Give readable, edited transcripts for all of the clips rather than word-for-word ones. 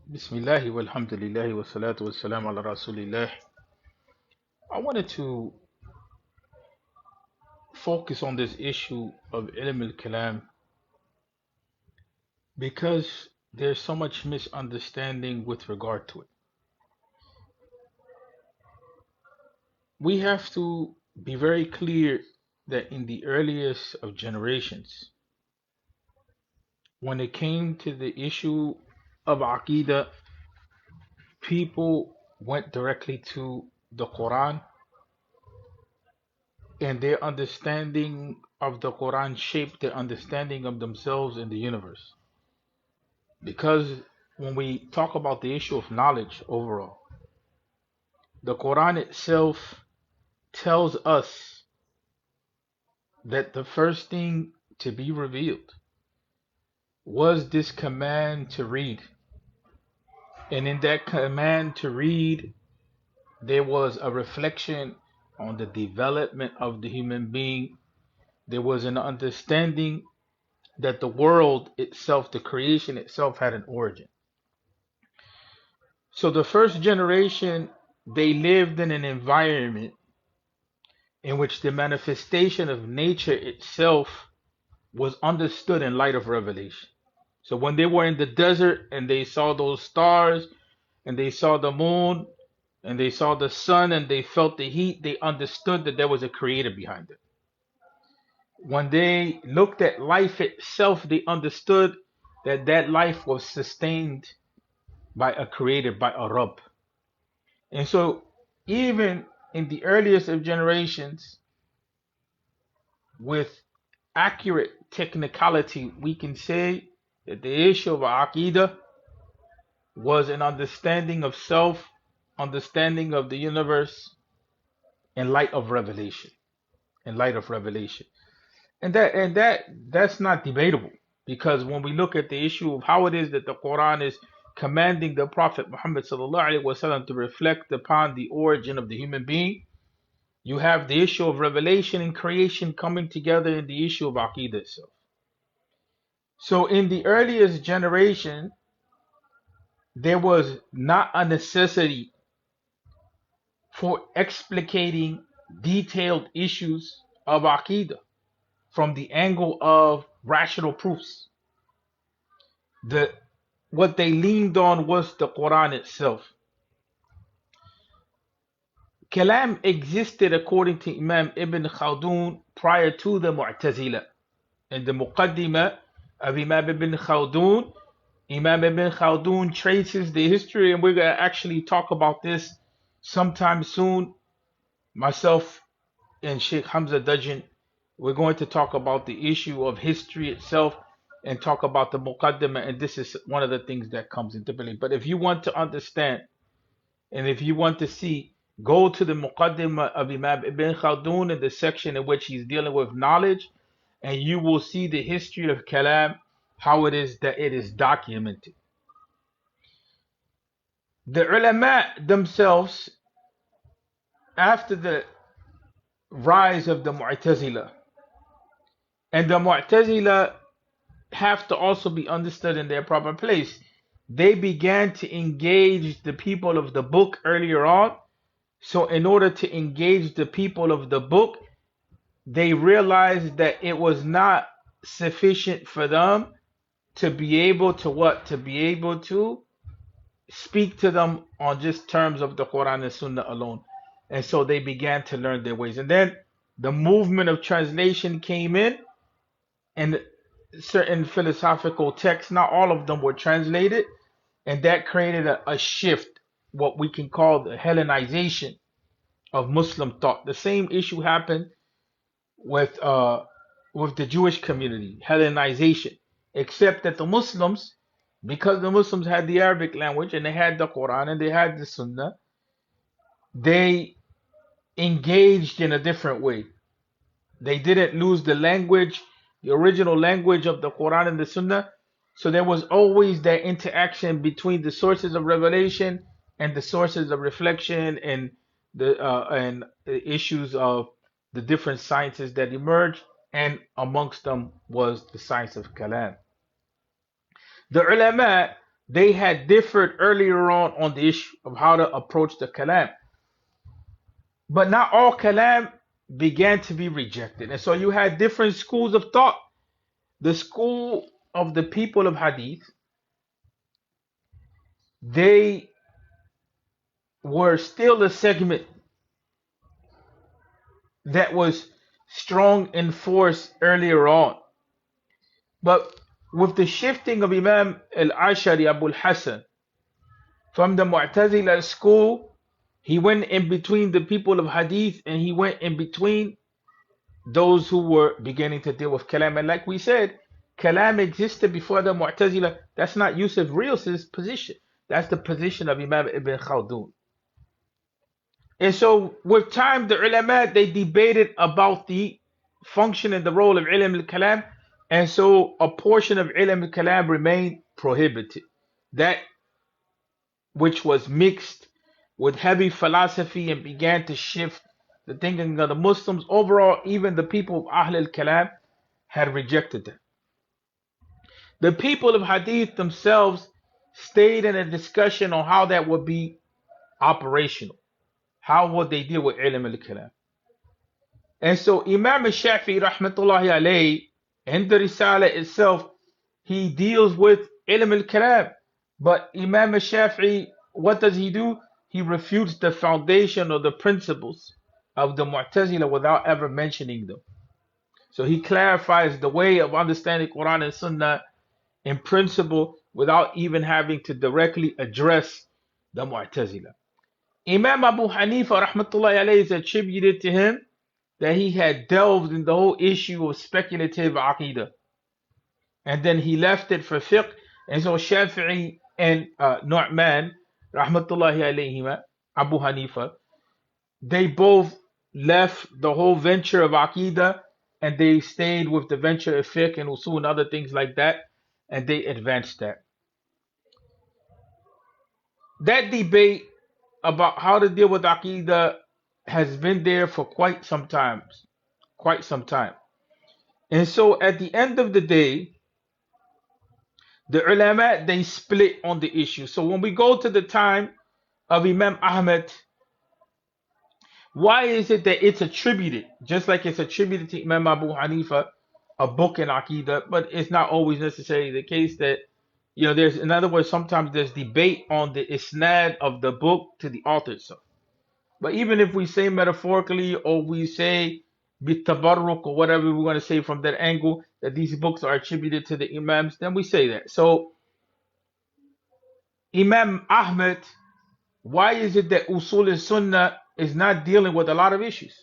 Bismillah walhamdulillah wa salatu wa salam ala rasulillah. I wanted to focus on this issue of ilm al-kalam because there's so much misunderstanding with regard to it. We have to be very clear that in the earliest of generations, when it came to the issue of aqidah, people went directly to the Quran, and their understanding of the Quran shaped their understanding of themselves and the universe. Because when we talk about the issue of knowledge overall, the Quran itself tells us that the first thing to be revealed was this command to read. And in that command to read, there was a reflection on the development of the human being. There was an understanding that the world itself, the creation itself, had an origin. So the first generation, they lived in an environment in which the manifestation of nature itself was understood in light of revelation. So when they were in the desert and they saw those stars and they saw the moon and they saw the sun and they felt the heat, they understood that there was a creator behind it. When they looked at life itself, they understood that that life was sustained by a creator, by a Rabb. And so even in the earliest of generations, with accurate technicality, we can say that the issue of Aqidah was an understanding of self, understanding of the universe in light of revelation, in light of revelation. And that's not debatable because when we look at the issue of how it is that the Quran is commanding the Prophet Muhammad sallallahu alaihi wasallam to reflect upon the origin of the human being, you have the issue of revelation and creation coming together in the issue of Aqidah itself. So in the earliest generation, there was not a necessity for explicating detailed issues of Aqidah from the angle of rational proofs. The what they leaned on was the Quran itself. Kalam existed according to Imam Ibn Khaldun prior to the Mu'tazila. In the Muqaddimah of Imam Ibn Khaldun, Imam Ibn Khaldun traces the history, and we're going to actually talk about this sometime soon. Myself and Sheikh Hamza Dajjal, we're going to talk about the issue of history itself and talk about the Muqaddimah, and this is one of the things that comes into play. But if you want to understand and if you want to see, go to the Muqaddimah of Imam Ibn Khaldun in the section in which he's dealing with knowledge, and you will see the history of Kalam, how it is that it is documented. The ulama themselves, after the rise of the Mu'tazila, and the Mu'tazila have to also be understood in their proper place. They began to engage the people of the book earlier on. So in order to engage the people of the book, they realized that it was not sufficient for them to be able to what? To be able to speak to them on just terms of the Quran and Sunnah alone. And so they began to learn their ways. And then the movement of translation came in, and certain philosophical texts, not all of them were translated, and that created a shift, what we can call the Hellenization of Muslim thought. The same issue happened with the Jewish community, Hellenization, except that the Muslims, because the Muslims had the Arabic language and they had the Quran and they had the Sunnah, they engaged in a different way. They didn't lose the language, the original language of the Quran and the Sunnah. So there was always that interaction between the sources of revelation and the sources of reflection and the issues of the different sciences that emerged, and amongst them was the science of Kalam. The ulama, they had differed earlier on the issue of how to approach the Kalam. But not all Kalam began to be rejected. And so you had different schools of thought. The school of the people of Hadith, they were still a segment that was strong in force earlier on. But with the shifting of Imam al-Ashari Abu al-Hasan from the Mu'tazila school, he went in between the people of Hadith and he went in between those who were beginning to deal with Kalam. And like we said, Kalam existed before the Mu'tazila. That's not Yusuf Rios' position. That's the position of Imam Ibn Khaldun. And so with time, the ulama, they debated about the function and the role of ilm al-kalam. And so a portion of ilm al-kalam remained prohibited. That which was mixed with heavy philosophy and began to shift the thinking of the Muslims. Overall, even the people of Ahl al-Kalam had rejected them. The people of Hadith themselves stayed in a discussion on how that would be operational. How would they deal with ilm al-kalam? And so Imam al-Shafi'i rahmatullahi alayhi, in the Risala itself, he deals with ilm al-kalam. But Imam al-Shafi'i, what does he do? He refutes the foundation or the principles of the Mu'tazila without ever mentioning them. So he clarifies the way of understanding Quran and Sunnah in principle without even having to directly address the Mu'tazila. Imam Abu Hanifa rahmatullahi alayhi is attributed to him that he had delved in the whole issue of speculative aqidah. And then he left it for fiqh. And so Shafi'i and Nu'man, rahmatullahi alayhima, Abu Hanifa, they both left the whole venture of aqidah and they stayed with the venture of fiqh and usul and other things like that. And they advanced that. That debate about how to deal with aqidah has been there for quite some time. Quite some time. And so at the end of the day, the ulama, they split on the issue. So when we go to the time of Imam Ahmad, why is it that it's attributed, just like it's attributed to Imam Abu Hanifa, a book in Aqidah, but it's not always necessarily the case that, there's, in other words, sometimes there's debate on the isnad of the book to the author itself. But even if we say metaphorically or we say bitabarruk or whatever we want to say from that angle, that these books are attributed to the Imams, then we say that. So Imam Ahmed, why is it that Usul al-Sunnah is not dealing with a lot of issues?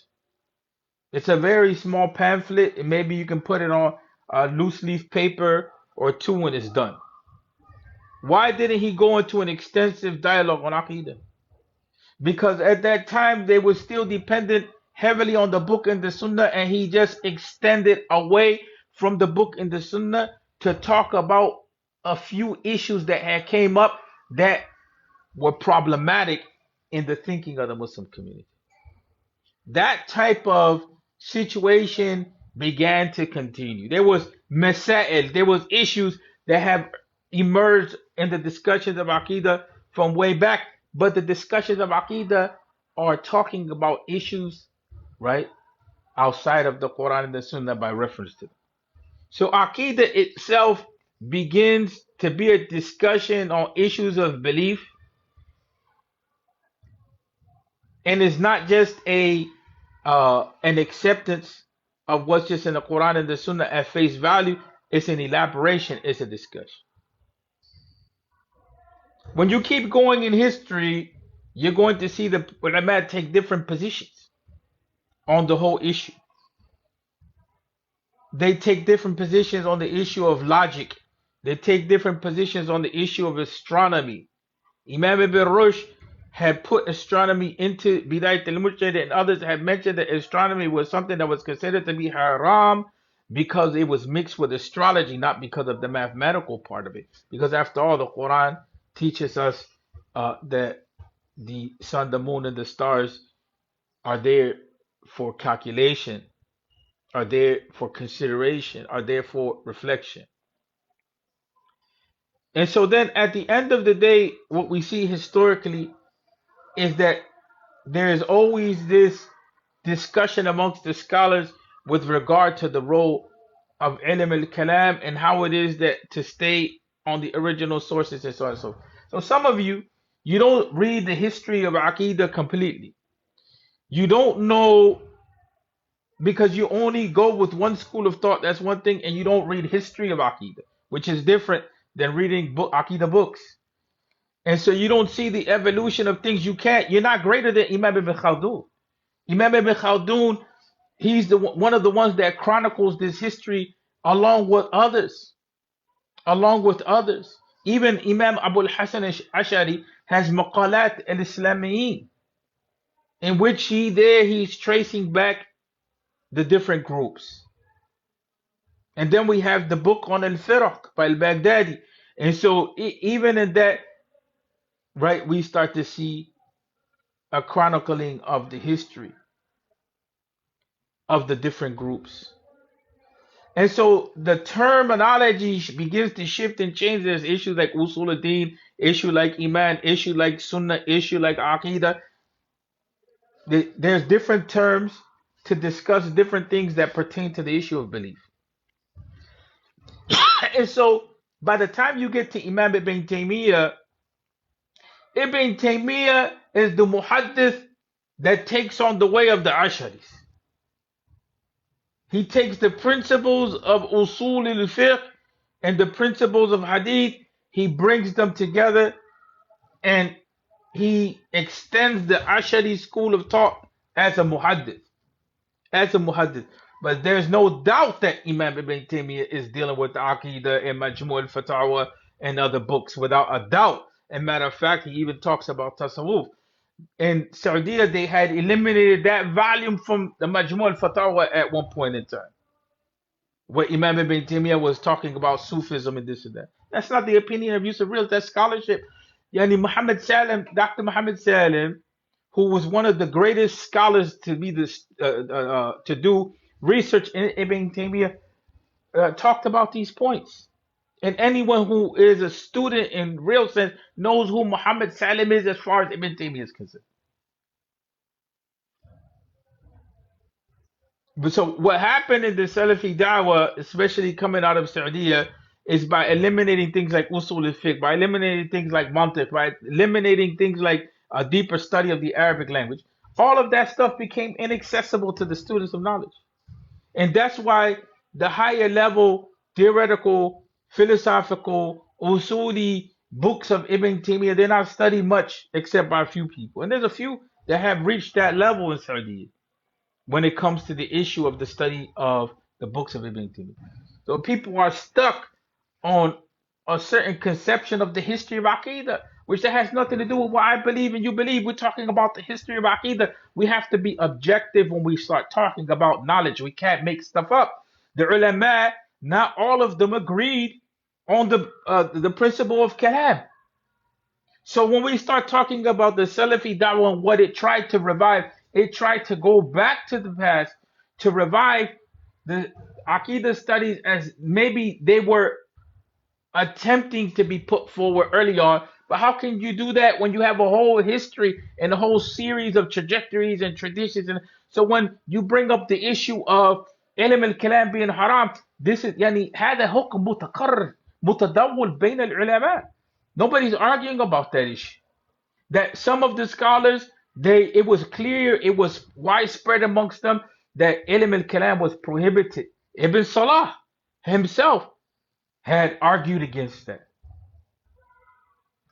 It's a very small pamphlet, and maybe you can put it on a loose leaf paper or two when it's done. Why didn't he go into an extensive dialogue on Aqidah? Because at that time they were still dependent heavily on the book and the Sunnah, and he just extended away from the book and the Sunnah to talk about a few issues that had came up that were problematic in the thinking of the Muslim community. That type of situation began to continue. There was masail, there was issues that have emerged in the discussions of Aqidah from way back, but the discussions of Aqidah are talking about issues, right, outside of the Quran and the Sunnah by reference to them. So Aqidah itself begins to be a discussion on issues of belief, and it's not just an acceptance of what's just in the Quran and the Sunnah at face value. It's an elaboration, it's a discussion. When you keep going in history, you're going to see the ulama take different positions on the whole issue. They take different positions on the issue of logic. They take different positions on the issue of astronomy. Imam Ibn Rushd had put astronomy into Bidayat al-Mujtahid, and others had mentioned that astronomy was something that was considered to be haram because it was mixed with astrology, not because of the mathematical part of it. Because after all, the Quran teaches us that the sun, the moon, and the stars are there for calculation, are there for consideration, are there for reflection. And so then at the end of the day, what we see historically is that there is always this discussion amongst the scholars with regard to the role of ilm al-kalam and how it is that to stay on the original sources and so on and so forth. So some of you, you don't read the history of Aqidah completely. You don't know because you only go with one school of thought. That's one thing, and you don't read history of Aqidah, which is different than reading Aqidah books. And so you don't see the evolution of things. You're not greater than Imam Ibn Khaldun. Imam Ibn Khaldun, he's one of the ones that chronicles this history along with others. Along with others. Even Imam Abu al-Hasan Ash'ari has Maqalat al-Islamiyin, in which he's tracing back the different groups. And then we have the book on al-Firaq by al-Baghdadi. And so even in that, right, we start to see a chronicling of the history of the different groups. And so the terminology begins to shift and change. There's issues like Usul al-Din, issue like Iman, issue like Sunnah, issue like Aqidah. There's different terms to discuss different things that pertain to the issue of belief. And so by the time you get to Imam Ibn Taymiyyah, Ibn Taymiyyah is the muhaddith that takes on the way of the Asharis. He takes the principles of usul al-fiqh and the principles of hadith, he brings them together and he extends the Ashari school of thought as a muhaddith. As a muhaddith. But there's no doubt that Imam Ibn Taymiyyah is dealing with the Aqidah and Majmu' al-Fatawa and other books without a doubt. And matter of fact, he even talks about Tasawwuf. In Saudi, they had eliminated that volume from the Majmu' al-Fatawa at one point in time, where Imam Ibn Taymiyyah was talking about Sufism and this and that. That's not the opinion of Yusuf Rios, that's scholarship. Yani Muhammad Salim, Dr. Muhammad Salim, who was one of the greatest scholars to be this to do research in Ibn Taymiyyah, talked about these points. And anyone who is a student in real sense knows who Muhammad Salim is as far as Ibn Taymiyyah is concerned. But so what happened in the Salafi Dawah, especially coming out of Saudi, is by eliminating things like usul al-fiqh, by eliminating things like mantiq, by eliminating things like a deeper study of the Arabic language. All of that stuff became inaccessible to the students of knowledge. And that's why the higher level theoretical, philosophical, usuli books of Ibn Taymiyyah, they're not studied much except by a few people. And there's a few that have reached that level in Saudi when it comes to the issue of the study of the books of Ibn Taymiyyah. So people are stuck on a certain conception of the history of Aqidah, which that has nothing to do with what I believe and you believe. We're talking about the history of Aqidah. We have to be objective when we start talking about knowledge. We can't make stuff up. The ulama, not all of them agreed on the principle of Kalaam. So when we start talking about the Salafi Dawah and what it tried to revive, it tried to go back to the past to revive the Aqidah studies as maybe they were attempting to be put forward early on. But how can you do that when you have a whole history and a whole series of trajectories and traditions? And so when you bring up the issue of ilm al-kalam being haram, this is يعني هذا حكم متقرر متداول بين العلماء. Nobody's arguing about that issue. That some of the scholars, it was clear, it was widespread amongst them that ilm al-kalam was prohibited. Ibn Salah himself had argued against that.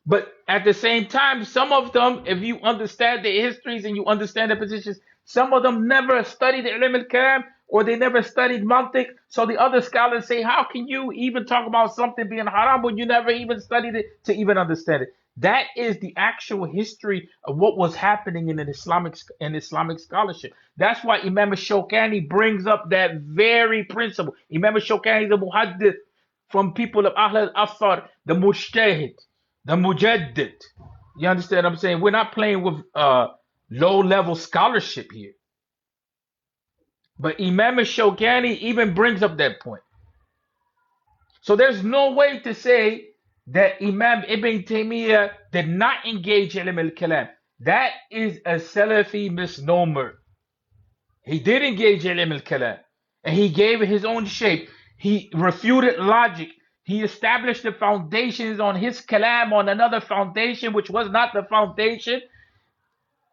But at the same time, some of them, if you understand their histories and you understand their positions, some of them never studied ilm al-kalam or they never studied mantiq. So the other scholars say, how can you even talk about something being haram when you never even studied it to even understand it? That is the actual history of what was happening in Islamic scholarship. That's why Imam Shawkani brings up that very principle. Imam Shawkani, the muhaddith from people of Ahl al-Athar, the mujtahid, the mujaddid. You understand what I'm saying? We're not playing with low-level scholarship here. But Imam Shawkani even brings up that point. So there's no way to say that Imam Ibn Taymiyyah did not engage in ilm al-kalam. That is a Salafi misnomer. He did engage in ilm al-kalam, and he gave it his own shape. He refuted logic. He established the foundations on his kalam on another foundation, which was not the foundation,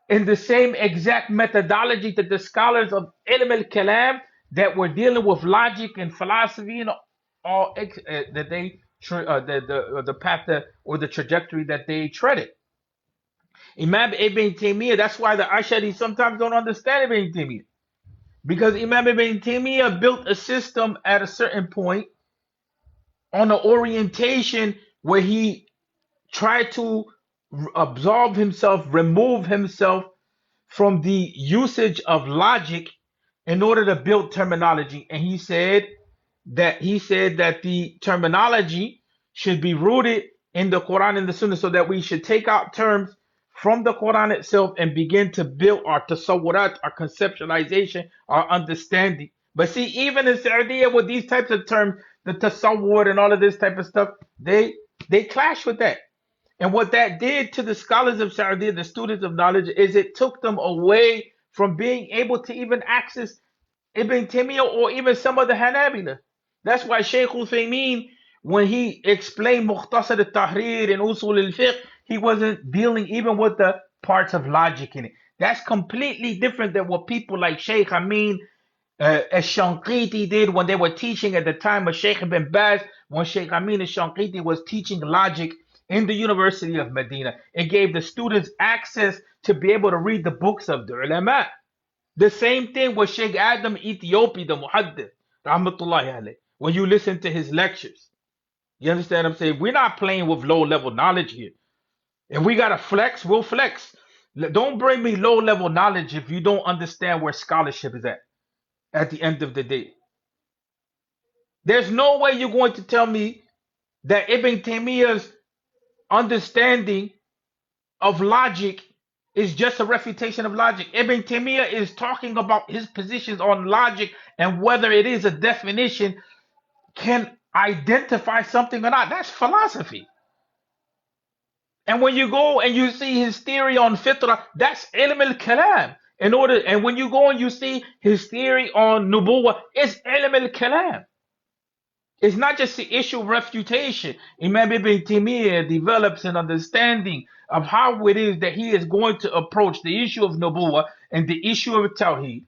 in the same exact methodology that the scholars of ilm al-kalam that were dealing with logic and philosophy and all that they the path that, or the trajectory that they treaded. Imam Ibn Taymiyyah, that's why the Ashari sometimes don't understand Ibn Taymiyyah. Because Imam Ibn Taymiyyah built a system at a certain point on an orientation where he tried to absolve himself, remove himself from the usage of logic in order to build terminology. And he said that the terminology should be rooted in the Quran and the Sunnah, so that we should take out terms from the Quran itself and begin to build our tasawwurat, our conceptualization, our understanding. But see, even in Saudiya with these types of terms, the tasawwur and all of this type of stuff, they clash with that. And what that did to the scholars of Saudi, the students of knowledge, is it took them away from being able to even access Ibn Taymiyyah or even some of the Hanabila. That's why Shaykh Uthaymeen, when he explained Mukhtasar al-Tahrir and Usul al-Fiqh, he wasn't dealing even with the parts of logic in it. That's completely different than what people like Shaykh Amin al-Shanqiti did when they were teaching at the time of Shaykh ibn Baz, when Shaykh Amin al-Shanqiti was teaching logic in the University of Medina. It gave the students access to be able to read the books of the ulama. The same thing with Sheikh Adam Ethiopi, the Muhaddith, Rahmatullahi alayh, when you listen to his lectures. You understand what I'm saying? We're not playing with low level knowledge here. If we got to flex, we'll flex. Don't bring me low level knowledge if you don't understand where scholarship is at the end of the day. There's no way you're going to tell me that Ibn Taymiyyah's understanding of logic is just a refutation of logic. Ibn Taymiyyah is talking about his positions on logic and whether it is a definition can identify something or not. That's philosophy. And when you go and you see his theory on fitrah, that's ilm al-kalam. And when you go and you see his theory on nubuwwah, it's ilm al-kalam. It's not just the issue of refutation. Imam Ibn Taymiyyah develops an understanding of how it is that he is going to approach the issue of nubuwwah and the issue of tawheed,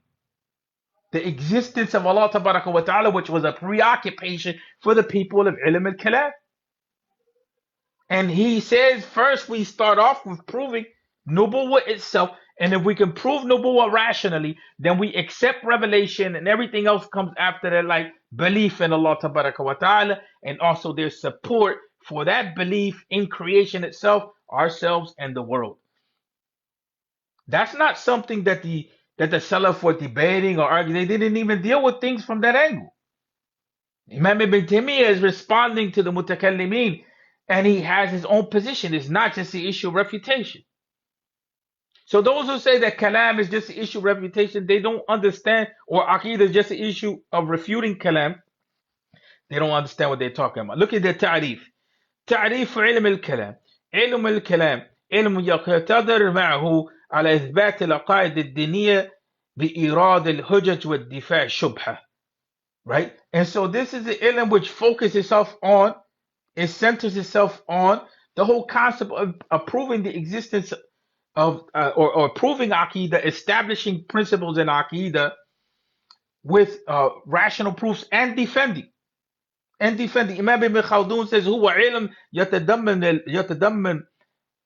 the existence of Allah wa ta'ala, which was a preoccupation for the people of ilm al-kalam. And he says first we start off with proving nubuwwah itself, and if we can prove nubuwwah rationally, then we accept revelation and everything else comes after that, like belief in Allah wa ta'ala, and also there's support for that belief in creation itself, ourselves, and the world. That's not something that the Salaf were debating or arguing. They didn't even deal with things from that angle. Imam Ibn Taymiyyah is responding to the mutakallimin, and he has his own position. It's not just the issue of refutation. So those who say that kalam is just the issue of refutation, they don't understand, or aqeedah is just the issue of refuting kalam. They don't understand what they're talking about. Look at the ta'rif. تعريف علم الكلام. علم الكلام علم يقتضي معه على إثبات العقائد الدينية بإيراد الحجج والدفاع الشبهة. Right? And so this is the ilm which focuses itself on, it centers itself on the whole concept of proving the existence of, or proving Aqidah, establishing principles in Aqidah with rational proofs and defending. Imam Ibn Khaldun says هو علم يتضمن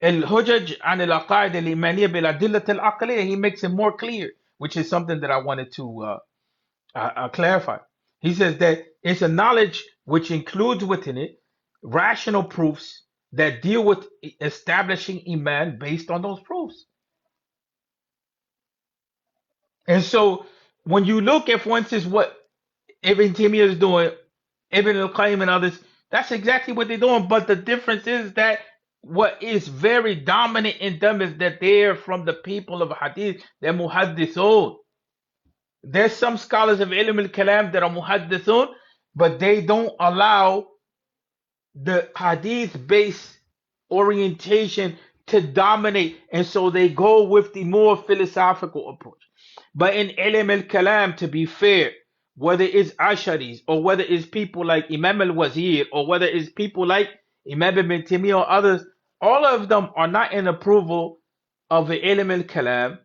الحجج عن العقائد الإيمانية بالأدلة العقلية. He makes it more clear, which is something that I wanted to clarify. He says that it's a knowledge which includes within it rational proofs that deal with establishing Iman based on those proofs. And so when you look at, for instance, what Ibn Taymiyyah is doing, Ibn al-Qayyim and others, that's exactly what they're doing. But the difference is that what is very dominant in them is that they're from the people of Hadith. They're muhaddithun. There's some scholars of ilm al-kalam that are muhaddithun, but they don't allow the hadith based orientation to dominate, and so they go with the more philosophical approach. But in ilm al kalam, to be fair, whether it's Asharis or whether it's people like Imam al Wazir or whether it's people like Imam ibn Taymiyyah or others, all of them are not in approval of the ilm al kalam,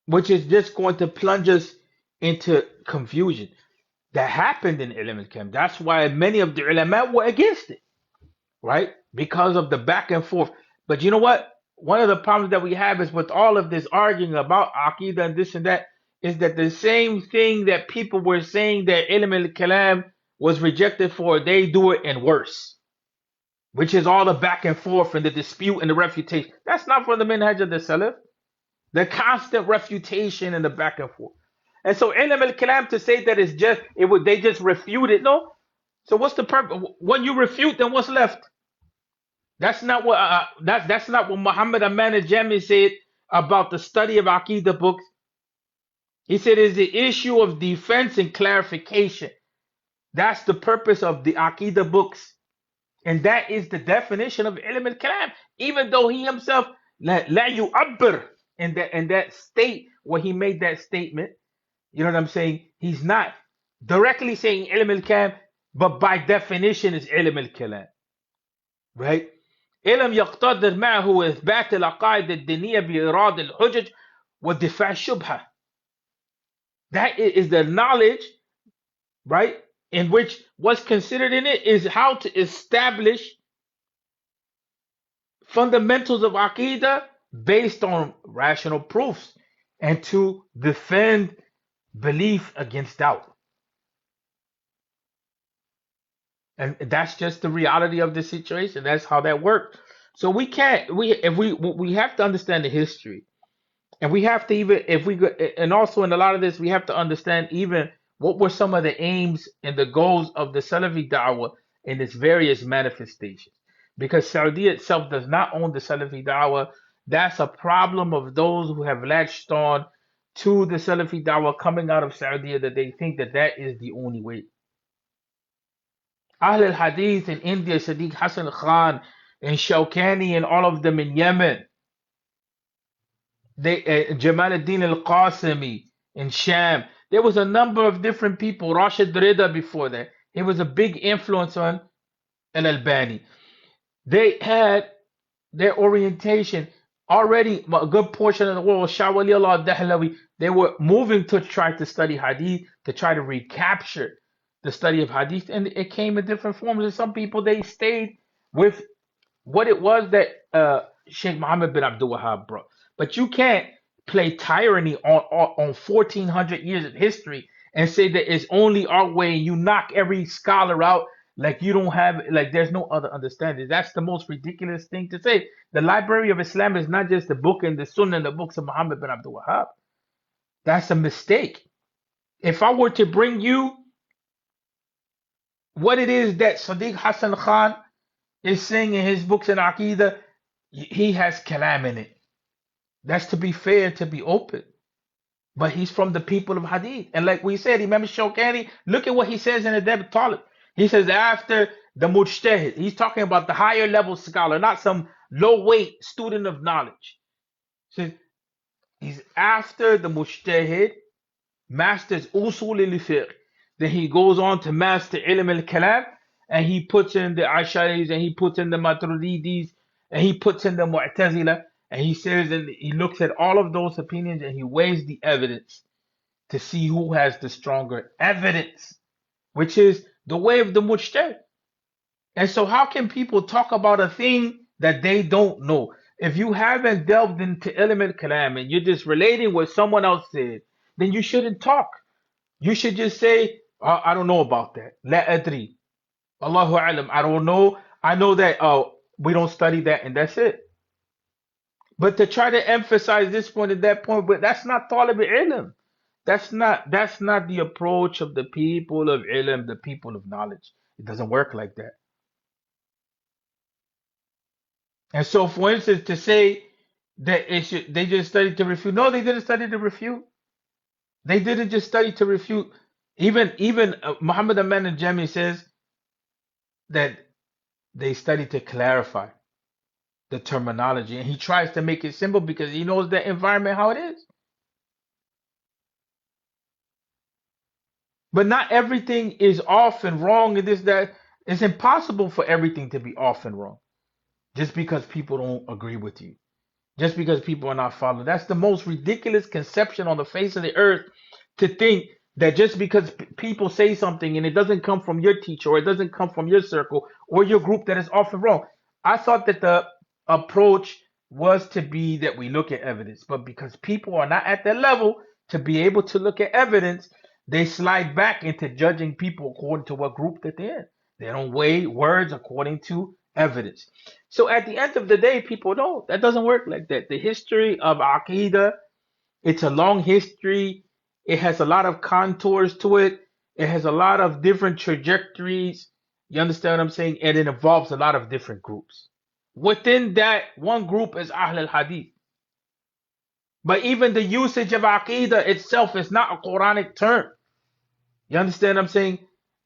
which is just going to plunge us into confusion. That happened in ilm al kalam. That's why many of the ulama were against it, right? Because of the back and forth. But you know what? One of the problems that we have is with all of this arguing about Aqidah and this and that, is that the same thing that people were saying that Ilm al Kalam was rejected for, they do it in worse, which is all the back and forth and the dispute and the refutation. That's not from the Minhaj of the Salaf. The constant refutation and the back and forth. And so Ilm al Kalam, to say that it's just, it would, they just refute it. No. So what's the purpose? When you refute, then what's left? That's not what Muhammad Aman al-Jami said about the study of Aqidah books. He said it's the issue of defense and clarification. That's the purpose of the Aqidah books. And that is the definition of ilm al-kalam. Even though he himself la yu'abbir in that state where he made that statement, you know what I'm saying? He's not directly saying ilm al-kalam, but by definition is ilm al-kalam. Right? علم يقتضي معه إثبات العقائد الدينية بإيراد الحجج ودفاع الشبهة. That is the knowledge, right? In which what's considered in it is how to establish fundamentals of Aqidah based on rational proofs and to defend belief against doubt. And that's just the reality of the situation. That's how that works. So we can't we have to understand the history. And we have to even if we go, and also in a lot of this we have to understand even what were some of the aims and the goals of the Salafi Da'wah in its various manifestations. Because Saudi itself does not own the Salafi Da'wah. That's a problem of those who have latched on to the Salafi Da'wah coming out of Saudi, that they think that that is the only way. Ahl al-Hadith in India, Sadiq Hassan Khan and Shawkani and all of them in Yemen. Jamal ad-Din al-Qasimi in Sham. There was a number of different people. Rashid Rida before that. He was a big influence on al-Albani. They had their orientation already. A good portion of the world, Shah Wali Allah Dahlawi, they were moving to try to study Hadith, to try to recapture the study of Hadith, and it came in different forms. And some people, they stayed with what it was that Sheikh Muhammad bin Abdul Wahhab brought. But you can't play tyranny on 1400 years of history and say that it's only our way and you knock every scholar out like you don't have, like there's no other understanding. That's the most ridiculous thing to say. The Library of Islam is not just the book and the Sunnah and the books of Muhammad bin Abdul Wahhab. That's a mistake. If I were to bring you what it is that Sadiq Hassan Khan is saying in his books in Aqidah, he has Kalaam in it. That's to be fair, to be open. But he's from the people of Hadith. And like we said, Imam Shawkani, look at what he says in Adab Talib. He says after the Mujtahid, he's talking about the higher level scholar, not some low weight student of knowledge. He says he's after the Mujtahid, masters Usul al-Fiqh. Then he goes on to master Ilm al-Kalam, and he puts in the Asharis, and he puts in the Maturidis, and he puts in the Mu'tazila, and he says, and he looks at all of those opinions, and he weighs the evidence to see who has the stronger evidence, which is the way of the Mujtahid. And so how can people talk about a thing that they don't know? If you haven't delved into Ilm al-Kalam, and you're just relating what someone else said, then you shouldn't talk. You should just say, I don't know about that. La adri. Allahu alam. I don't know. I know that we don't study that, and that's it. But to try to emphasize this point and that point, but that's not talib ilm. That's not the approach of the people of ilm, the people of knowledge. It doesn't work like that. And so, for instance, to say that they just studied to refute. No, they didn't study to refute. They didn't just study to refute. Even Muhammad Aman al-Jami says that they study to clarify the terminology, and he tries to make it simple because he knows the environment how it is. But not everything is off and wrong. It is that it's impossible for everything to be off and wrong just because people don't agree with you, just because people are not following. That's the most ridiculous conception on the face of the earth, to think that just because people say something and it doesn't come from your teacher or it doesn't come from your circle or your group, that is often wrong. I thought that the approach was to be that we look at evidence, but because people are not at that level to be able to look at evidence, they slide back into judging people according to what group that they're in. They don't weigh words according to evidence. So at the end of the day, people know that doesn't work like that. The history of Aqidah, it's a long history. It has a lot of contours to it. It has a lot of different trajectories. You understand what I'm saying? And it involves a lot of different groups. Within that, one group is Ahl al-Hadith. But even the usage of Aqidah itself is not a Quranic term. You understand what I'm saying?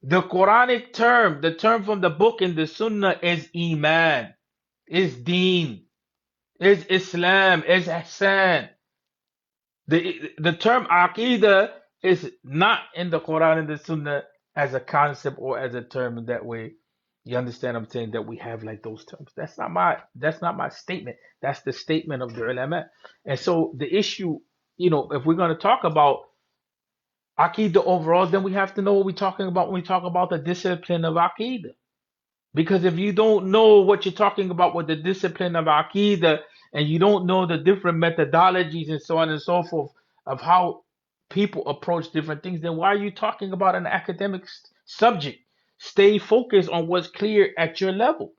The Quranic term, the term from the book and the Sunnah is Iman, is Deen, is Islam, is Ihsan. The term Aqidah is not in the Quran and the Sunnah as a concept or as a term in that way. You understand what I'm saying? That we have like those terms. That's not my statement. That's the statement of the ulama. And so the issue, if we're going to talk about Aqidah overall, then we have to know what we're talking about when we talk about the discipline of Aqidah. Because if you don't know what you're talking about with the discipline of Aqidah, and you don't know the different methodologies and so on and so forth of how people approach different things, then why are you talking about an academic subject? Stay focused on what's clear at your level.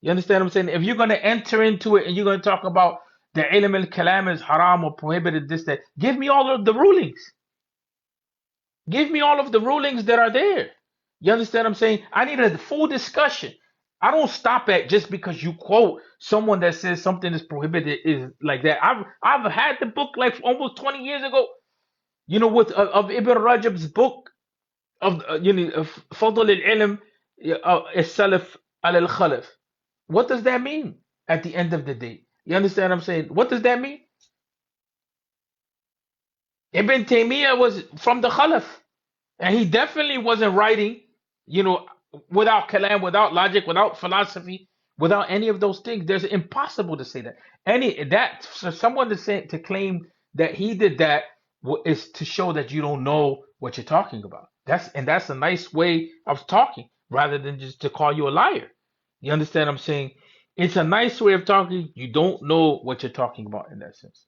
You understand what I'm saying? If you're going to enter into it and you're going to talk about the ilm al-kalam is haram or prohibited, this, that, give me all of the rulings. Give me all of the rulings that are there. You understand what I'm saying? I need a full discussion. I don't stop at just because you quote someone that says something is prohibited is like that. I've had the book like almost 20 years ago. With of Ibn Rajab's book of Fadl al-Ilm as-Salaf al-Khalaf. What does that mean at the end of the day? You understand what I'm saying? What does that mean? Ibn Taymiyyah was from the Khalaf. And he definitely wasn't writing, you know, without kalam, without logic, without philosophy, without any of those things. There's impossible to say that. For someone to claim that he did that is to show that you don't know what you're talking about. That's a nice way of talking, rather than just to call you a liar. You understand what I'm saying? It's a nice way of talking. You don't know what you're talking about in that sense,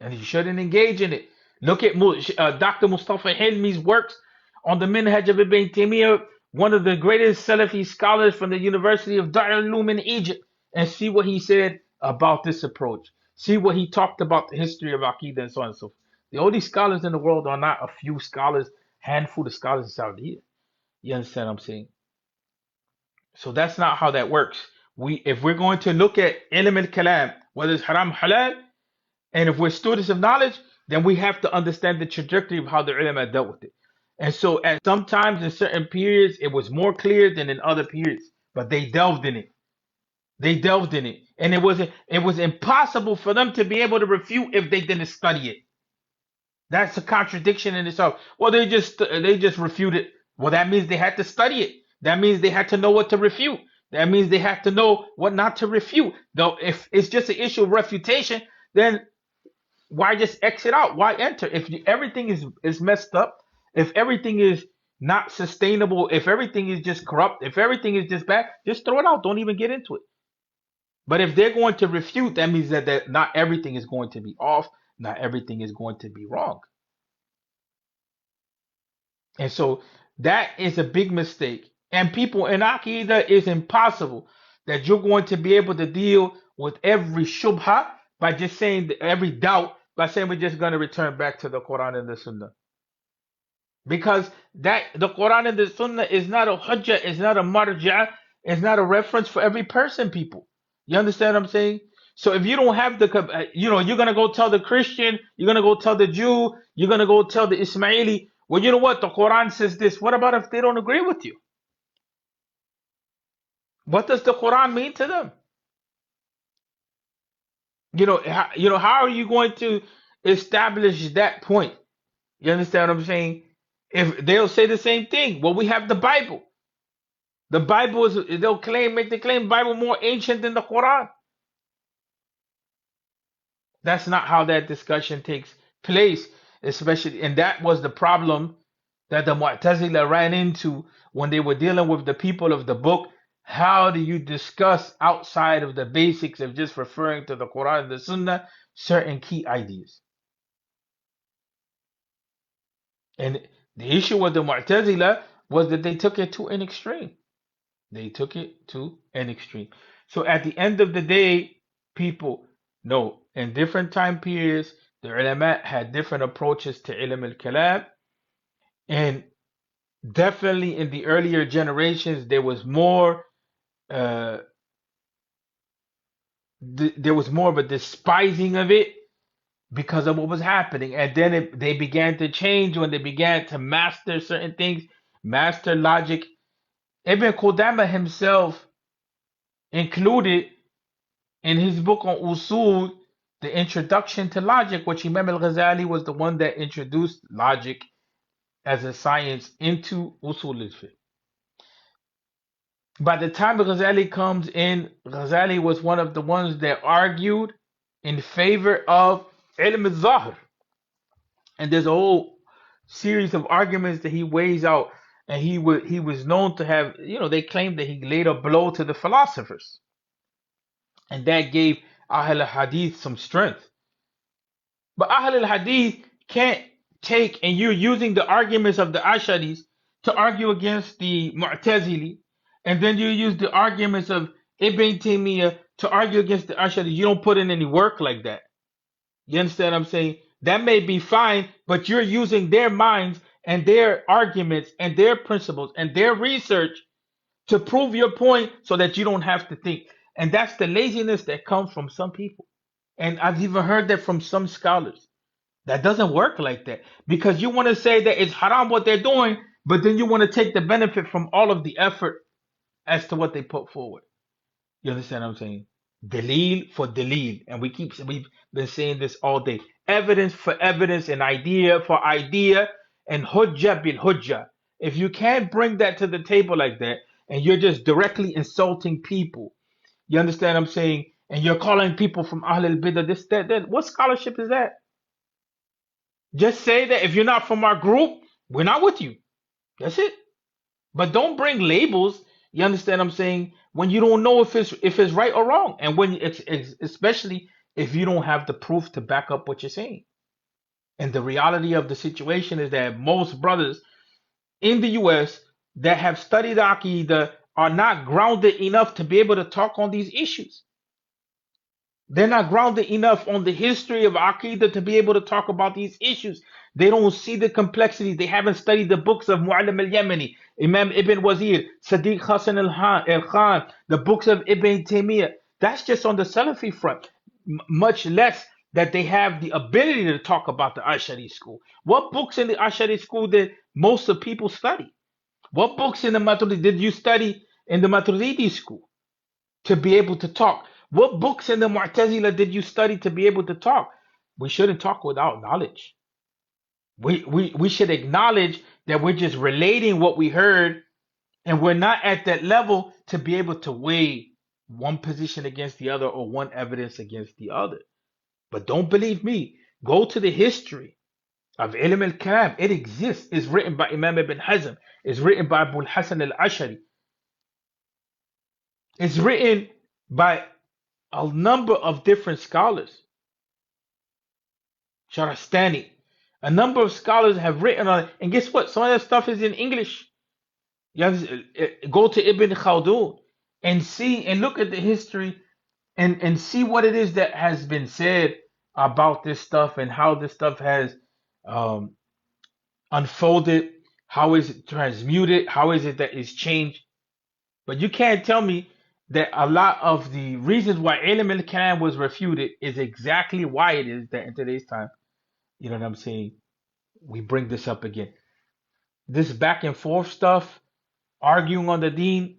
and you shouldn't engage in it. Look at Dr. Mustafa Hilmi's works on the Minhaj of Ibn Taymiyyah, one of the greatest Salafi scholars from the University of Dar al-Uloom in Egypt, and see what he said about this approach. See what he talked about the history of Aqidah and so on and so forth. The only scholars in the world are not a few scholars, handful of scholars in Saudi. You understand what I'm saying? So that's not how that works. If we're going to look at ilm al-kalam, whether it's haram, halal, and if we're students of knowledge, then we have to understand the trajectory of how the ulama dealt with it. And so at sometimes in certain periods it was more clear than in other periods, but they delved in it. They delved in it. And it was impossible for them to be able to refute if they didn't study it. That's a contradiction in itself. Well, they just refuted. Well, that means they had to study it. That means they had to know what to refute. That means they had to know what not to refute. Though if it's just an issue of refutation, then why just exit out? Why enter? If everything is messed up, if everything is not sustainable, if everything is just corrupt, if everything is just bad, just throw it out. Don't even get into it. But if they're going to refute, that means that not everything is going to be off, not everything is going to be wrong. And so that is a big mistake. And people in Aqidah, is impossible that you're going to be able to deal with every shubha by just saying every doubt by saying we're just going to return back to the Quran and the Sunnah. Because the Quran and the Sunnah is not a hujjah, it's not a marja, it's not a reference for every person, people. You understand what I'm saying? So if you don't have you're going to go tell the Christian, you're going to go tell the Jew, you're going to go tell the Ismaili, well, you know what? The Quran says this. What about if they don't agree with you? What does the Quran mean to them? How are you going to establish that point? You understand what I'm saying? If they'll say the same thing, well, we have the Bible. The Bible is they'll make the claim Bible more ancient than the Quran. That's not how that discussion takes place, especially, and that was the problem that the Mu'tazila ran into when they were dealing with the people of the book. How do you discuss outside of the basics of just referring to the Quran and the Sunnah certain key ideas? And the issue with the Mu'tazila was that they took it to an extreme. They took it to an extreme. So at the end of the day, people know in different time periods, the ulama had different approaches to ilm al-kalam. And definitely in the earlier generations, uh, there was more of a despising of it because of what was happening. And then they began to change when they began to master certain things, master logic. Ibn Qudama himself included in his book on usul, the introduction to logic, which Imam al-Ghazali was the one that introduced logic as a science into usul al-fiqh. By the time Ghazali comes in, Ghazali was one of the ones that argued in favor of ilm al-zahir. And there's a whole series of arguments that he weighs out. And he was known to have, they claimed that he laid a blow to the philosophers. And that gave Ahl al-Hadith some strength. But Ahl al-Hadith can't take, and you're using the arguments of the Asharis to argue against the Mu'tazili, and then you use the arguments of Ibn Taymiyyah to argue against the Asharis. You don't put in any work like that. You understand what I'm saying? That may be fine, but you're using their minds and their arguments and their principles and their research to prove your point so that you don't have to think. And that's the laziness that comes from some people. And I've even heard that from some scholars. That doesn't work like that because you want to say that it's haram what they're doing, but then you want to take the benefit from all of the effort as to what they put forward. You understand what I'm saying? Dalil for dalil, and we've been saying this all day. Evidence for evidence, and idea for idea, and hujjah bil hujjah. If you can't bring that to the table like that, and you're just directly insulting people, you understand what I'm saying? And you're calling people from Ahl al-Bidah this, that. What scholarship is that? Just say that if you're not from our group, we're not with you. That's it. But don't bring labels. You understand what I'm saying? When you don't know if it's right or wrong, and when it's especially if you don't have the proof to back up what you're saying. And the reality of the situation is that most brothers in the U.S. that have studied Aqidah are not grounded enough to be able to talk on these issues. They're not grounded enough on the history of Aqidah to be able to talk about these issues. They don't see the complexities. They haven't studied the books of Mu'allim al-Yamani, Imam Ibn Wazir, Sadiq Hassan al-Khan, the books of Ibn Taymiyyah. That's just on the Salafi front. Much less that they have the ability to talk about the Ashari school. What books in the Ashari school did most of people study? What books in the Maturidi did you study in the Maturidi school? To be able to talk. What books in the Mu'tazila did you study to be able to talk? We shouldn't talk without knowledge. We should acknowledge that we're just relating what we heard and we're not at that level to be able to weigh one position against the other or one evidence against the other. But don't believe me. Go to the history of Ilm al-Kalam. It exists. It's written by Imam Ibn Hazm. It's written by Abu al-Hasan al-Ashari. It's written by a number of different scholars. Sharastani. A number of scholars have written on it. And guess what? Some of that stuff is in English. You have go to Ibn Khaldun and see and look at the history and see what it is that has been said about this stuff and how this stuff has um, unfolded. How is it transmuted? How is it that it's changed? But you can't tell me that a lot of the reasons why Ilm al-Kalam was refuted is exactly why it is that in today's time, you know what I'm saying, we bring this up again. This back and forth stuff, arguing on the deen,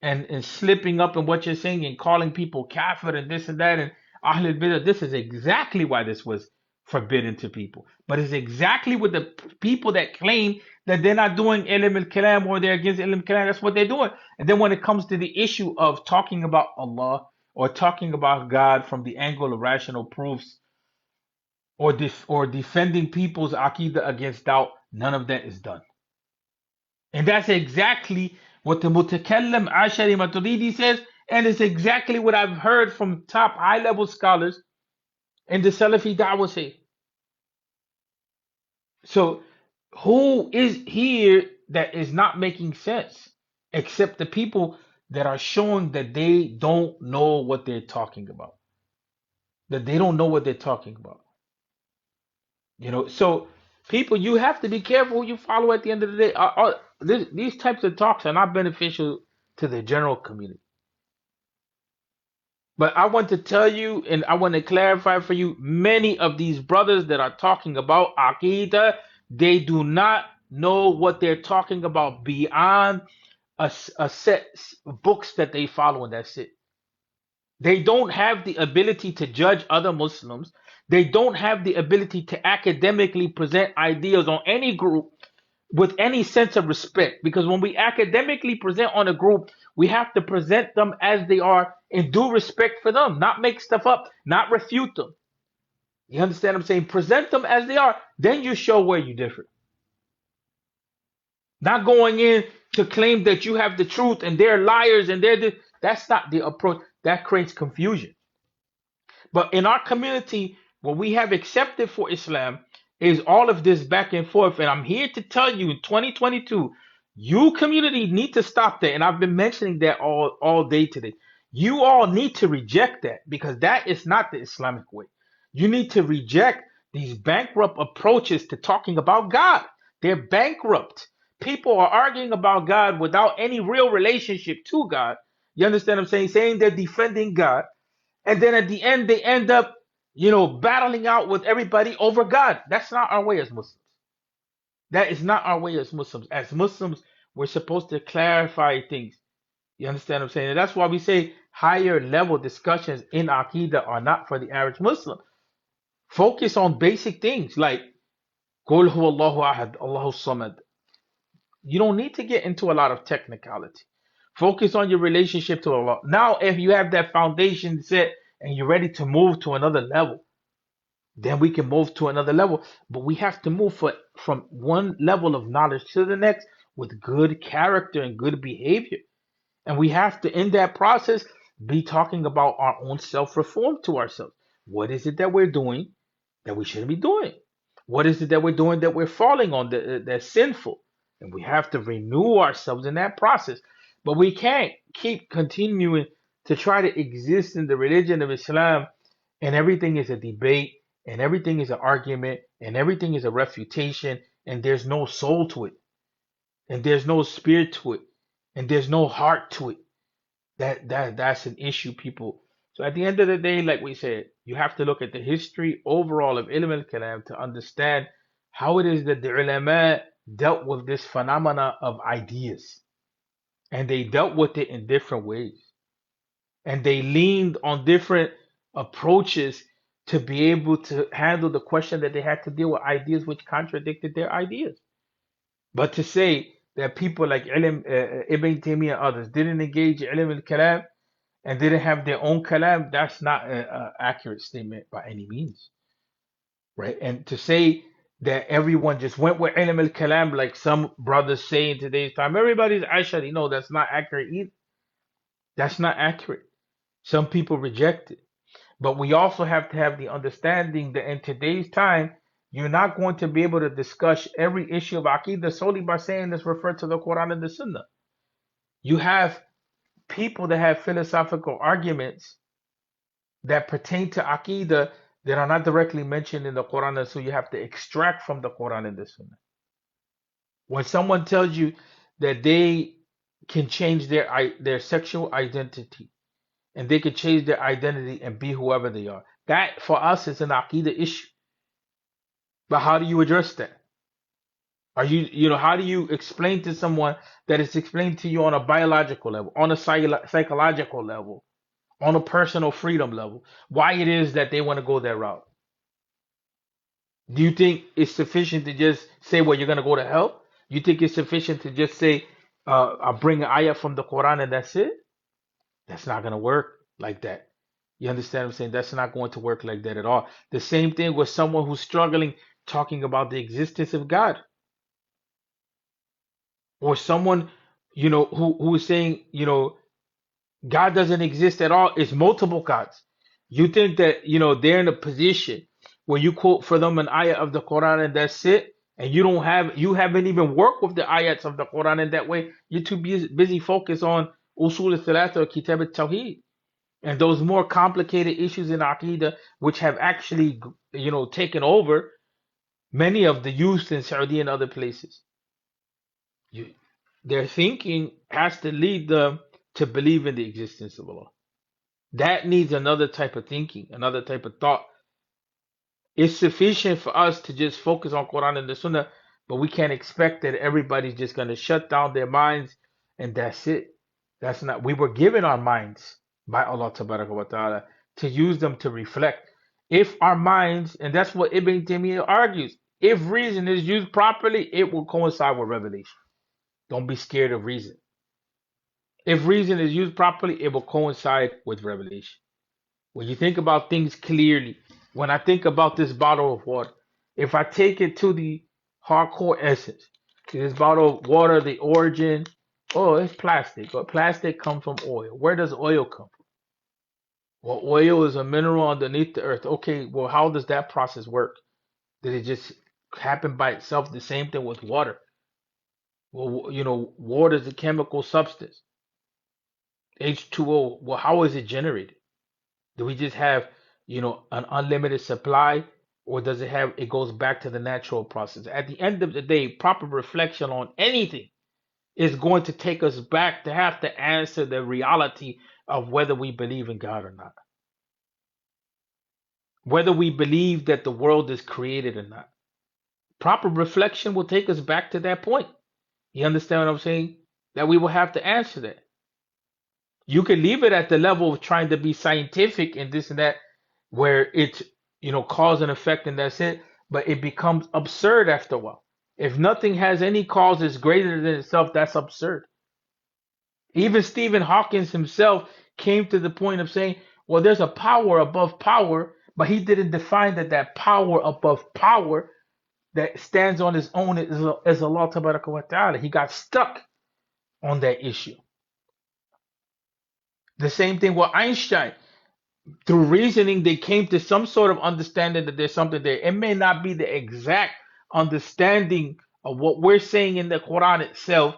and slipping up in what you're saying and calling people kafir and this and that and Ahlul Bidah. This is exactly why this was forbidden to people. But it's exactly with the people that claim that they're not doing ilm al-kalam or they're against ilm al-kalam. That's what they're doing. And then when it comes to the issue of talking about Allah or talking about God from the angle of rational proofs or or defending people's aqidah against doubt, none of that is done. And that's exactly what the Mutakallim Ashari Maturidi says, and it's exactly what I've heard from top high level scholars in the Salafi Da'wah say. So, who is here that is not making sense except the people that are showing that they don't know what they're talking about? That they don't know what they're talking about. So people, you have to be careful who you follow at the end of the day. These types of talks are not beneficial to the general community. But I want to tell you, and I want to clarify for you, many of these brothers that are talking about Aqidah, they do not know what they're talking about beyond a set of books that they follow, and that's it. They don't have the ability to judge other Muslims. They don't have the ability to academically present ideas on any group with any sense of respect. Because when we academically present on a group, we have to present them as they are in due respect for them, not make stuff up, not refute them. You understand what I'm saying? Present them as they are, then you show where you differ. Not going in to claim that you have the truth and they're liars and they're this. That's not the approach. That creates confusion. But in our community, what we have accepted for Islam is all of this back and forth. And I'm here to tell you in 2022, you community need to stop that. And I've been mentioning that all day today. You all need to reject that because that is not the Islamic way. You need to reject these bankrupt approaches to talking about God. They're bankrupt. People are arguing about God without any real relationship to God. You understand what I'm saying? Saying they're defending God, and then at the end they end up battling out with everybody over God. That's not our way as Muslims. That is not our way as Muslims. As Muslims, we're supposed to clarify things. You understand what I'm saying? And that's why we say higher level discussions in Aqidah are not for the average Muslim. Focus on basic things like Qul huwallahu ahad, Allahu samad. You don't need to get into a lot of technicality. Focus on your relationship to Allah. Now, if you have that foundation set and you're ready to move to another level, then we can move to another level. But we have to move from one level of knowledge to the next with good character and good behavior. And we have to, in that process, be talking about our own self reform to ourselves. What is it that we're doing that we shouldn't be doing? What is it that we're doing that we're falling on that's sinful? And we have to renew ourselves in that process. But we can't keep continuing to try to exist in the religion of Islam and everything is a debate and everything is an argument and everything is a refutation and there's no soul to it and there's no spirit to it and there's no heart to it. That's an issue, people. So at the end of the day, like we said, you have to look at the history overall of ilm al-kalam to understand how it is that the ulama dealt with this phenomena of ideas. And they dealt with it in different ways. And they leaned on different approaches to be able to handle the question that they had to deal with ideas which contradicted their ideas. But to say that people like Ibn Taymiyyah and others didn't engage in ilm al-kalam and didn't have their own kalam, that's not an accurate statement by any means, right? And to say that everyone just went with ilm al-kalam like some brothers say in today's time, everybody's Ashari. No, that's not accurate either. That's not accurate. Some people reject it. But we also have to have the understanding that in today's time, you're not going to be able to discuss every issue of Aqidah solely by saying this referred to the Quran and the Sunnah. You have people that have philosophical arguments that pertain to Aqidah that are not directly mentioned in the Quran, and so you have to extract from the Quran and the Sunnah. When someone tells you that they can change their sexual identity and they can change their identity and be whoever they are, that for us is an Aqidah issue. But how do you address that? How do you explain to someone that it's explained to you on a biological level, on a psychological level, on a personal freedom level, why it is that they want to go that route? Do you think it's sufficient to just say, well, you're going to go to hell? You think it's sufficient to just say, I'll bring an ayah from the Quran and that's it? That's not going to work like that. You understand what I'm saying? That's not going to work like that at all. The same thing with someone who's struggling talking about the existence of God, or someone, who is saying, God doesn't exist at all. It's multiple gods. You think that, they're in a position where you quote for them an ayat of the Quran and that's it, and you haven't even worked with the ayats of the Quran in that way. You're too busy focused on usul al-thalatha or kitab al-tawheed and those more complicated issues in Aqidah, which have actually, taken over many of the youth in Saudi and other places. You, their thinking has to lead them to believe in the existence of Allah. That needs another type of thinking, another type of thought. It's sufficient for us to just focus on Quran and the Sunnah, but we can't expect that everybody's just going to shut down their minds and that's it. That's not. We were given our minds by Allah Tabaraka wa Taala to use them to reflect. If our minds, and that's what Ibn Taymiyyah argues, if reason is used properly, it will coincide with revelation. Don't be scared of reason. If reason is used properly, it will coincide with revelation. When you think about things clearly, when I think about this bottle of water, if I take it to the hardcore essence, this bottle of water, the origin, oh, it's plastic, but plastic comes from oil. Where does oil come from? Well, oil is a mineral underneath the earth. Okay, well, how does that process work? Did it just happen by itself? The same thing with water. Well, water is a chemical substance. H2O, well, how is it generated? Do we just have, an unlimited supply, or does it goes back to the natural process? At the end of the day, proper reflection on anything is going to take us back to have to answer the reality of whether we believe in God or not. Whether we believe that the world is created or not. Proper reflection will take us back to that point. You understand what I'm saying? That we will have to answer that. You can leave it at the level of trying to be scientific and this and that, where it's, cause and effect and that's it, but it becomes absurd after a while. If nothing has any causes greater than itself, that's absurd. Even Stephen Hawking himself came to the point of saying, well, there's a power above power, but he didn't define that power above power that stands on its own is Allah Tabaraka wa Ta'ala. He got stuck on that issue. The same thing with Einstein. Through reasoning, they came to some sort of understanding that there's something there. It may not be the exact understanding of what we're saying in the Quran itself,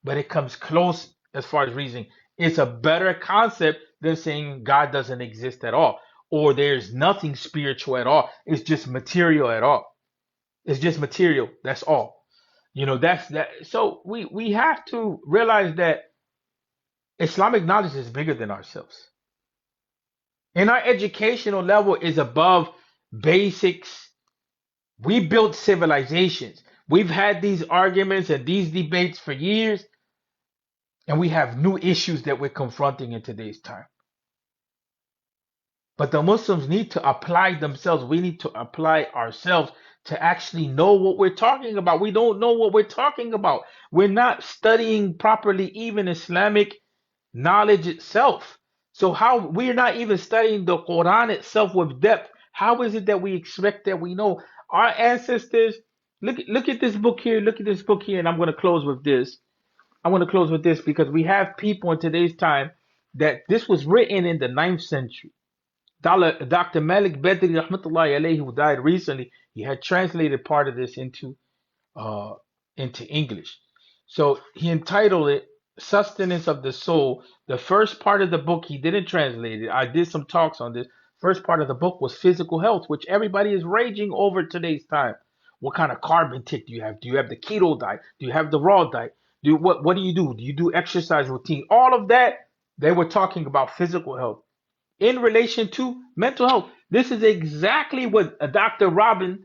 but it comes close as far as reasoning. It's a better concept than saying God doesn't exist at all, or there's nothing spiritual at all. It's just material at all. It's just material. That's all. That's that. So we have to realize that Islamic knowledge is bigger than ourselves. And our educational level is above basics. We built civilizations. We've had these arguments and these debates for years, and we have new issues that we're confronting in today's time. But the Muslims need to apply themselves. We need to apply ourselves to actually know what we're talking about. We don't know what we're talking about. We're not studying properly even Islamic knowledge itself. So how we're not even studying the Quran itself with depth. How is it that we expect that we know our ancestors? Look at this book here. Look at this book here, and I'm going to close with this. I want to close with this because we have people in today's time that this was written in the 9th century. Dr. Malik Bedri Rahmatullahi alayhi, who died recently, he had translated part of this uh, into English. So he entitled it Sustenance of the Soul. The first part of the book, he didn't translate it. I did some talks on this. First part of the book was physical health, which everybody is raging over today's time. What kind of carb intake do you have? Do you have the keto diet? Do you have the raw diet? What do you do? Do you do exercise routine? All of that, they were talking about physical health in relation to mental health. This is exactly what Dr. Robin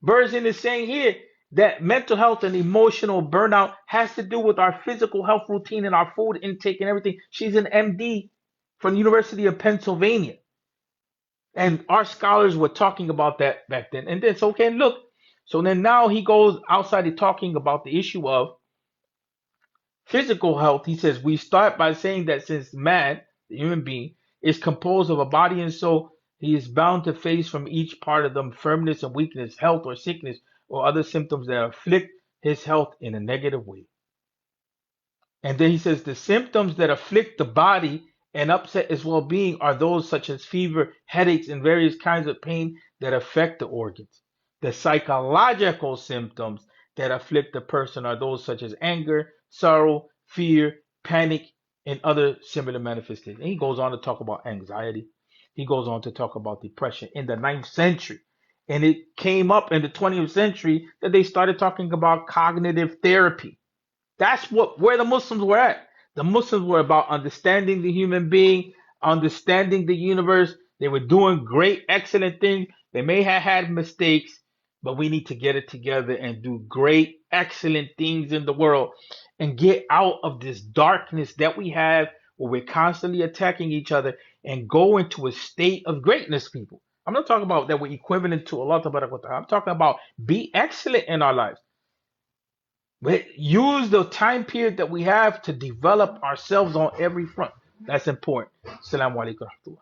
Berzin is saying here. that mental health and emotional burnout has to do with our physical health routine and our food intake and everything. She's an MD from the University of Pennsylvania. And our scholars were talking about that back then. And then, so, okay, look. So then now he goes outside of talking about the issue of physical health. He says, we start by saying that since man, the human being, is composed of a body and soul, he is bound to face from each part of them firmness and weakness, health or sickness, or other symptoms that afflict his health in a negative way. And then he says the symptoms that afflict the body and upset its well being are those such as fever, headaches, and various kinds of pain that affect the organs. The psychological symptoms that afflict the person are those such as anger, sorrow, fear, panic, and other similar manifestations. And he goes on to talk about anxiety. He goes on to talk about depression in the 9th century. And it came up in the 20th century that they started talking about cognitive therapy. That's what where the Muslims were at. The Muslims were about understanding the human being, understanding the universe. They were doing great, excellent things. They may have had mistakes, but we need to get it together and do great, excellent things in the world and get out of this darkness that we have where we're constantly attacking each other and go into a state of greatness, people. I'm not talking about that we're equivalent to Allah. I'm talking about be excellent in our lives. But use the time period that we have to develop ourselves on every front. That's important. Assalamu alaikum.